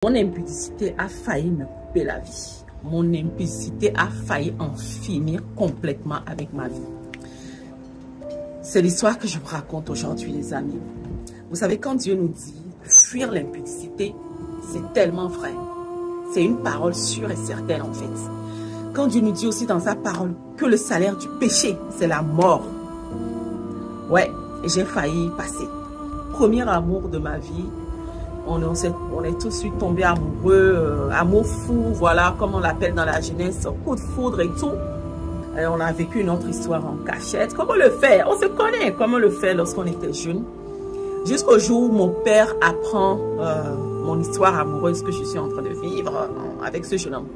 Mon impudicité a failli me couper la vie. Mon impudicité a failli en finir complètement avec ma vie. C'est l'histoire que je vous raconte aujourd'hui, les amis. Vous savez, quand Dieu nous dit de fuir l'impudicité, c'est tellement vrai. C'est une parole sûre et certaine, en fait. Quand Dieu nous dit aussi dans sa parole que le salaire du péché, c'est la mort. Ouais, j'ai failli y passer. Premier amour de ma vie. On est tout de suite tombé amoureux, amour fou, voilà, comme on l'appelle dans la jeunesse, coup de foudre et tout. Et on a vécu une autre histoire en cachette. Comment le faire? On se connaît comment le faire lorsqu'on était jeune. Jusqu'au jour où mon père apprend mon histoire amoureuse que je suis en train de vivre avec ce jeune homme.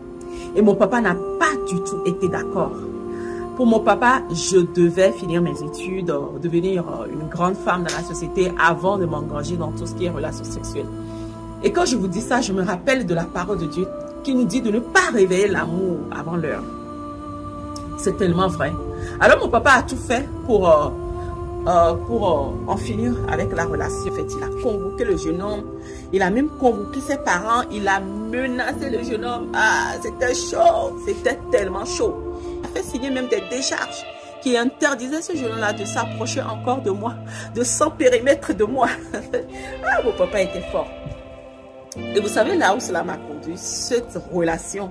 Et mon papa n'a pas du tout été d'accord. Pour mon papa, je devais finir mes études, devenir une grande femme dans la société avant de m'engager dans tout ce qui est relations sexuelles. Et quand je vous dis ça, je me rappelle de la parole de Dieu qui nous dit de ne pas réveiller l'amour avant l'heure. C'est tellement vrai. Alors mon papa a tout fait pour en finir avec la relation. En fait, il a convoqué le jeune homme, il a même convoqué ses parents, il a menacé le jeune homme. Ah, c'était chaud, c'était tellement chaud. Il a fait signer même des décharges qui interdisaient ce jeune homme-là de s'approcher encore de moi, de 100 périmètres de moi. Ah, mon papa était fort. Et vous savez là où cela m'a conduit, cette relation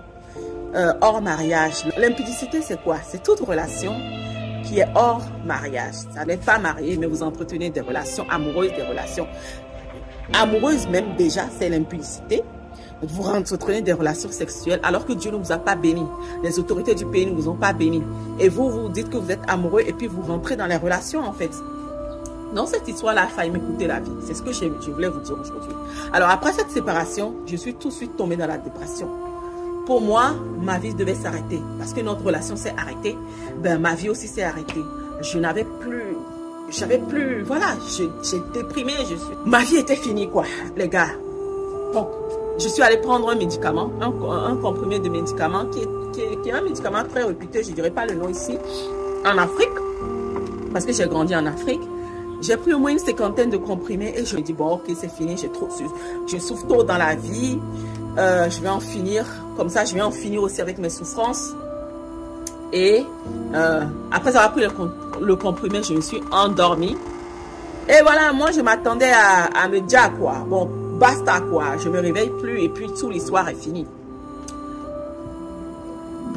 hors mariage. L'impudicité, c'est quoi? C'est toute relation qui est hors mariage. Ça n'est pas marié, mais vous entretenez des relations amoureuses, des relations amoureuses même déjà, c'est l'impudicité. Vous entretenez des relations sexuelles alors que Dieu ne vous a pas béni. Les autorités du pays ne vous ont pas béni. Et vous, vous dites que vous êtes amoureux et puis vous rentrez dans les relations en fait. Non, cette histoire-là a failli me coûter la vie. C'est ce que je voulais vous dire aujourd'hui. Alors après cette séparation, je suis tout de suite tombée dans la dépression. Pour moi, ma vie devait s'arrêter. Parce que notre relation s'est arrêtée. Ben, ma vie aussi s'est arrêtée. Je n'avais plus, voilà, j'ai déprimé. Ma vie était finie, quoi, les gars. Bon, je suis allée prendre un médicament, un comprimé de médicament qui est un médicament très réputé, je ne dirais pas le nom ici, en Afrique. Parce que j'ai grandi en Afrique. J'ai pris au moins une 50aine de comprimés et je me dis, bon, ok, c'est fini, je souffre trop dans la vie. Je vais en finir, comme ça je vais en finir aussi avec mes souffrances. Et après avoir pris le comprimé, je me suis endormie. Et voilà, moi je m'attendais à me dire quoi, bon, basta quoi, je me réveille plus et puis toute l'histoire est finie.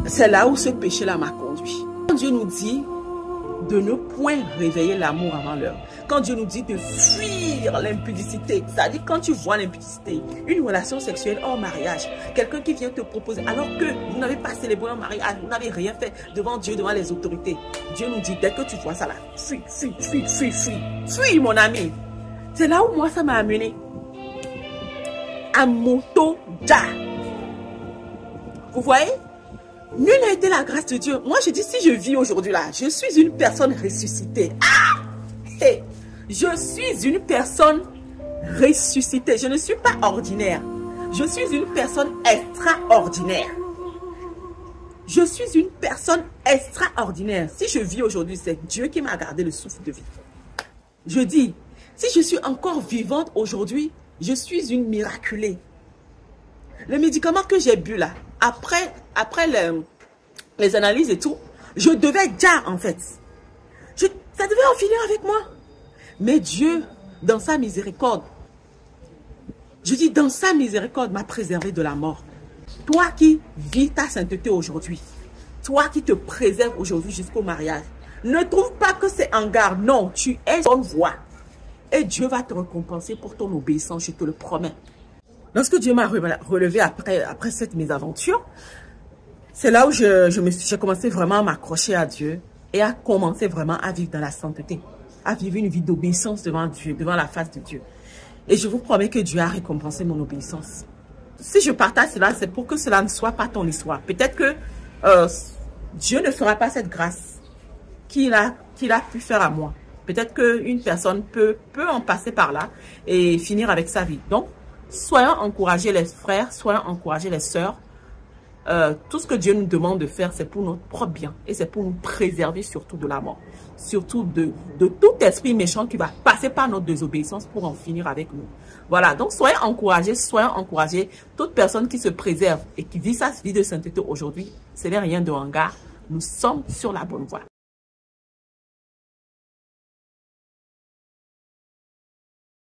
C'est là où ce péché-là m'a conduit. Quand Dieu nous dit de ne point réveiller l'amour avant l'heure. Quand Dieu nous dit de fuir l'impudicité, c'est-à-dire quand tu vois l'impudicité, une relation sexuelle hors mariage, quelqu'un qui vient te proposer, alors que vous n'avez pas célébré un mariage, vous n'avez rien fait devant Dieu, devant les autorités. Dieu nous dit, dès que tu vois ça là, fuis, fuis, fuis, fuis, fuis, fuis mon ami. C'est là où moi ça m'a amené à Moto-Ja. Vous voyez? Nul n'a été la grâce de Dieu. Moi, je dis, si je vis aujourd'hui là, je suis une personne ressuscitée. Ah! Hey, je suis une personne ressuscitée. Je ne suis pas ordinaire. Je suis une personne extraordinaire. Je suis une personne extraordinaire. Si je vis aujourd'hui, c'est Dieu qui m'a gardé le souffle de vie. Je dis, si je suis encore vivante aujourd'hui, je suis une miraculée. Le médicament que j'ai bu là, après les analyses et tout, je devais dire en fait. Ça devait en finir avec moi. Mais Dieu, dans sa miséricorde, je dis dans sa miséricorde, m'a préservé de la mort. Toi qui vis ta sainteté aujourd'hui, toi qui te préserves aujourd'hui jusqu'au mariage, ne trouve pas que c'est en garde. Non, tu es bonne voie. Et Dieu va te récompenser pour ton obéissance, je te le promets. Lorsque Dieu m'a relevé après cette mésaventure, c'est là où j'ai commencé vraiment à m'accrocher à Dieu et à commencer vraiment à vivre dans la sainteté, à vivre une vie d'obéissance devant Dieu, devant la face de Dieu. Et je vous promets que Dieu a récompensé mon obéissance. Si je partage cela, c'est pour que cela ne soit pas ton histoire. Peut-être que Dieu ne fera pas cette grâce qu'il a pu faire à moi. Peut-être qu'une personne peut en passer par là et finir avec sa vie. Donc, soyons encouragés les frères, soyons encouragés les sœurs. Tout ce que Dieu nous demande de faire, c'est pour notre propre bien et c'est pour nous préserver surtout de la mort. surtout de tout esprit méchant qui va passer par notre désobéissance pour en finir avec nous. Voilà, donc soyez encouragés. Toute personne qui se préserve et qui vit sa vie de sainteté aujourd'hui, ce n'est rien de hangar. Nous sommes sur la bonne voie.